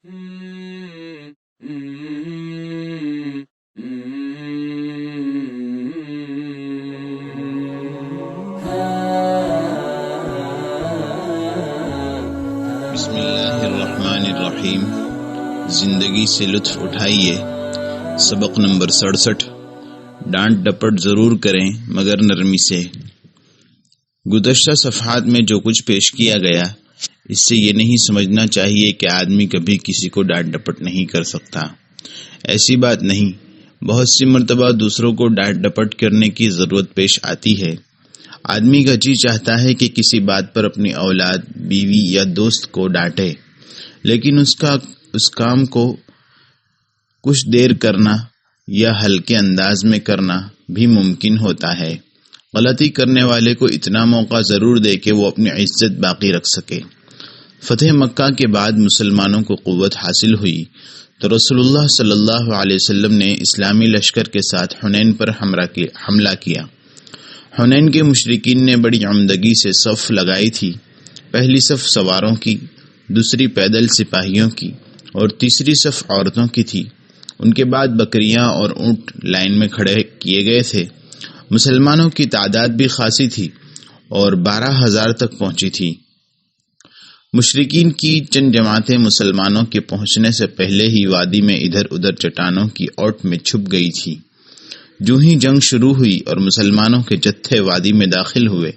بسم اللہ الرحمن الرحیم۔ زندگی سے لطف اٹھائیے۔ سبق نمبر 67۔ ڈانٹ ڈپٹ ضرور کریں مگر نرمی سے۔ گزشتہ صفحات میں جو کچھ پیش کیا گیا، اس سے یہ نہیں سمجھنا چاہیے کہ آدمی کبھی کسی کو ڈانٹ ڈپٹ نہیں کر سکتا۔ ایسی بات نہیں، بہت سی مرتبہ دوسروں کو ڈانٹ ڈپٹ کرنے کی ضرورت پیش آتی ہے۔ آدمی کا جی چاہتا ہے کہ کسی بات پر اپنی اولاد، بیوی یا دوست کو ڈانٹے، لیکن اس کام کو کچھ دیر کرنا یا ہلکے انداز میں کرنا بھی ممکن ہوتا ہے۔ غلطی کرنے والے کو اتنا موقع ضرور دے کہ وہ اپنی عزت باقی رکھ سکے۔ فتح مکہ کے بعد مسلمانوں کو قوت حاصل ہوئی تو رسول اللہ صلی اللہ علیہ وسلم نے اسلامی لشکر کے ساتھ حنین پر حملہ کیا۔ حنین کے مشرکین نے بڑی عمدگی سے صف لگائی تھی۔ پہلی صف سواروں کی، دوسری پیدل سپاہیوں کی اور تیسری صف عورتوں کی تھی۔ ان کے بعد بکریاں اور اونٹ لائن میں کھڑے کیے گئے تھے۔ مسلمانوں کی تعداد بھی خاصی تھی اور 12,000 تک پہنچی تھی۔ مشرکین کی چند جماعتیں مسلمانوں کے پہنچنے سے پہلے ہی وادی میں ادھر ادھر چٹانوں کی اوٹ میں چھپ گئی تھی۔ جو ہی جنگ شروع ہوئی اور مسلمانوں کے جتھے وادی میں داخل ہوئے،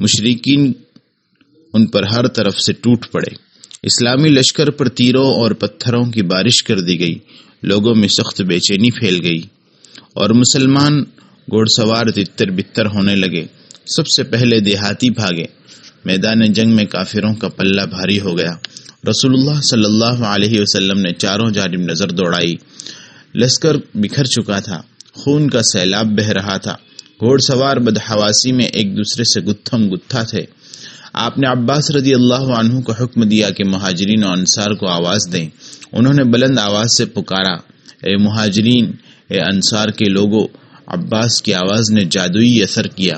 مشرکین ان پر ہر طرف سے ٹوٹ پڑے۔ اسلامی لشکر پر تیروں اور پتھروں کی بارش کر دی گئی۔ لوگوں میں سخت بے چینی پھیل گئی اور مسلمان گھوڑ سوار تتر بتر ہونے لگے۔ سب سے پہلے دیہاتی بھاگے۔ میدان جنگ میں کافروں کا پلہ بھاری ہو گیا۔ رسول اللہ صلی اللہ علیہ وسلم نے چاروں جانب نظر دوڑائی۔ لشکر بکھر چکا تھا، خون کا سیلاب بہہ رہا تھا۔ گھوڑ سوار بدحواسی میں ایک دوسرے سے گتھم گتھا تھے۔ آپ نے عباس رضی اللہ عنہ کو حکم دیا کہ مہاجرین و انصار کو آواز دیں۔ انہوں نے بلند آواز سے پکارا، اے مہاجرین، اے انصار کے لوگوں۔ عباس کی آواز نے جادوئی اثر کیا۔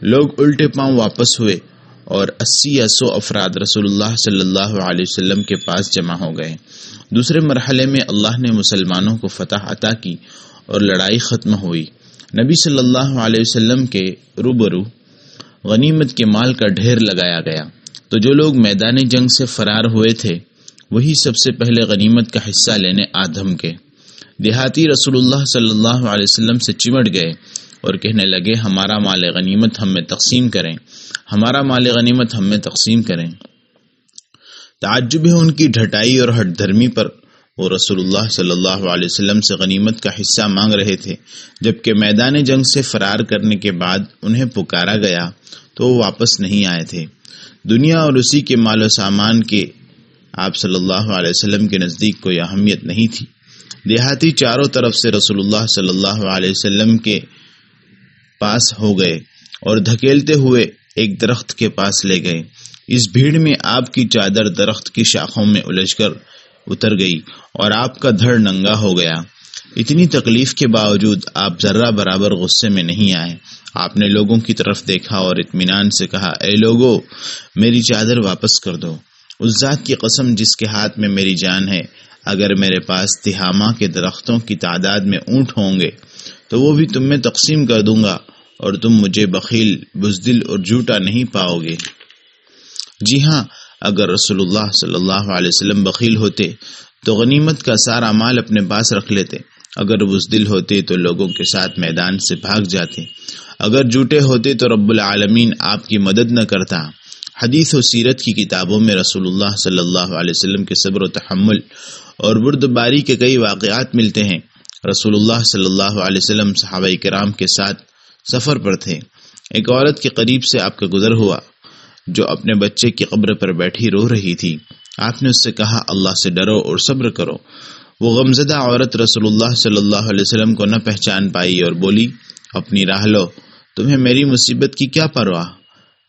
لوگ الٹے پاؤں واپس ہوئے اور 80 یا 100 افراد رسول اللہ صلی اللہ علیہ وسلم کے پاس جمع ہو گئے۔ دوسرے مرحلے میں اللہ نے مسلمانوں کو فتح عطا کی اور لڑائی ختم ہوئی۔ نبی صلی اللہ علیہ وسلم کے روبرو غنیمت کے مال کا ڈھیر لگایا گیا، تو جو لوگ میدان جنگ سے فرار ہوئے تھے وہی سب سے پہلے غنیمت کا حصہ لینے آدم کے۔ دیہاتی رسول اللہ صلی اللہ علیہ وسلم سے چمٹ گئے اور کہنے لگے، ہمارا مال غنیمت ہم میں تقسیم کریں، ہمارا مال غنیمت ہم میں تقسیم کریں۔ تعجب ہے ان کی ڈھٹائی اور ہٹ دھرمی پر۔ وہ رسول اللہ صلی اللہ علیہ وسلم سے غنیمت کا حصہ مانگ رہے تھے، جبکہ میدان جنگ سے فرار کرنے کے بعد انہیں پکارا گیا تو وہ واپس نہیں آئے تھے۔ دنیا اور اسی کے مال و سامان کے آپ صلی اللہ علیہ وسلم کے نزدیک کوئی اہمیت نہیں تھی۔ دیہاتی چاروں طرف سے رسول اللہ صلی اللہ علیہ وسلم کے پاس ہو گئے اور دھکیلتے ہوئے ایک درخت کے پاس لے گئے۔ اس بھیڑ میں آپ کی چادر درخت کی شاخوں میں الجھ کر اتر گئی اور آپ کا دھڑ ننگا ہو گیا۔ اتنی تکلیف کے باوجود آپ ذرہ برابر غصے میں نہیں آئے۔ آپ نے لوگوں کی طرف دیکھا اور اطمینان سے کہا، اے لوگو، میری چادر واپس کر دو۔ اس ذات کی قسم جس کے ہاتھ میں میری جان ہے، اگر میرے پاس تہامہ کے درختوں کی تعداد میں اونٹ ہوں گے تو وہ بھی تم میں تقسیم کر دوں گا اور تم مجھے بخیل، بزدل اور جھوٹا نہیں پاؤ گے۔ جی ہاں، اگر رسول اللہ صلی اللہ علیہ وسلم بخیل ہوتے تو غنیمت کا سارا مال اپنے پاس رکھ لیتے، اگر بزدل ہوتے تو لوگوں کے ساتھ میدان سے بھاگ جاتے، اگر جھوٹے ہوتے تو رب العالمین آپ کی مدد نہ کرتا۔ حدیث و سیرت کی کتابوں میں رسول اللہ صلی اللہ علیہ وسلم کے صبر و تحمل اور بردباری کے کئی واقعات ملتے ہیں۔ رسول اللہ صلی اللہ علیہ وسلم صحابہ کرام کے ساتھ سفر پر تھے۔ ایک عورت کے قریب سے آپ کا گزر ہوا جو اپنے بچے کی قبر پر بیٹھی رو رہی تھی۔ آپ نے اس سے کہا، اللہ سے ڈرو اور صبر کرو۔ وہ غمزدہ عورت رسول اللہ صلی اللہ علیہ وسلم کو نہ پہچان پائی اور بولی، اپنی راہ لو، تمہیں میری مصیبت کی کیا پرواہ؟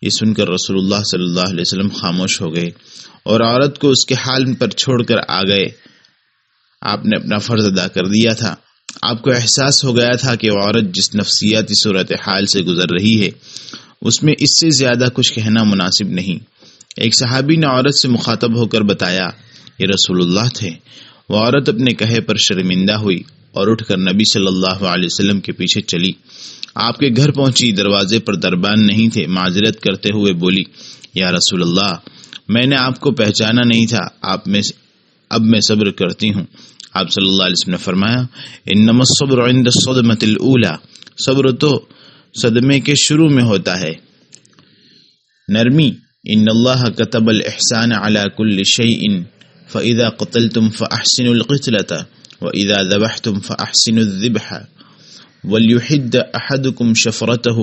یہ سن کر رسول اللہ صلی اللہ علیہ وسلم خاموش ہو گئے اور عورت کو اس کے حال پر چھوڑ کر آ گئے۔ آپ نے اپنا فرض ادا کر دیا تھا۔ آپ کو احساس ہو گیا تھا کہ وہ عورت جس نفسیاتی صورتحال سے گزر رہی ہے اس میں اس سے زیادہ کچھ کہنا مناسب نہیں۔ ایک صحابی نے عورت سے مخاطب ہو کر بتایا، یہ رسول اللہ تھے۔ وہ عورت اپنے کہے پر شرمندہ ہوئی اور اٹھ کر نبی صلی اللہ علیہ وسلم کے پیچھے چلی۔ آپ کے گھر پہنچی، دروازے پر دربان نہیں تھے، معذرت کرتے ہوئے بولی، یا رسول اللہ، میں نے آپ کو پہچانا نہیں تھا، اب میں صبر کرتی ہوں۔ آپ صلی اللہ علیہ وسلم نے فرمایا، انما الصبر عند الصدمۃ الاولی، صبر تو صدمے کے شروع میں ہوتا ہے۔ نرمی، ان اللہ كتب الاحسان على كل شيء فاذا قتلتم فاحسنوا القتلة واذا ذبحتم فاحسنوا الذبح وَلْيُحِدَّ أَحَدُكُمْ شَفْرَتَهُ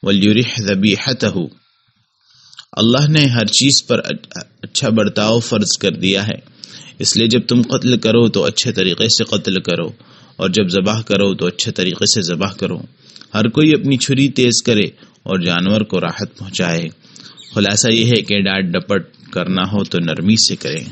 وَلْيُرِحْ ذَبِيحَتَهُ۔ اللہ نے ہر چیز پر اچھا برتاؤ فرض کر دیا ہے، اس لیے جب تم قتل کرو تو اچھے طریقے سے قتل کرو، اور جب ذبح کرو تو اچھے طریقے سے ذبح کرو۔ ہر کوئی اپنی چھری تیز کرے اور جانور کو راحت پہنچائے۔ خلاصہ یہ ہے کہ ڈانٹ ڈپٹ کرنا ہو تو نرمی سے کریں۔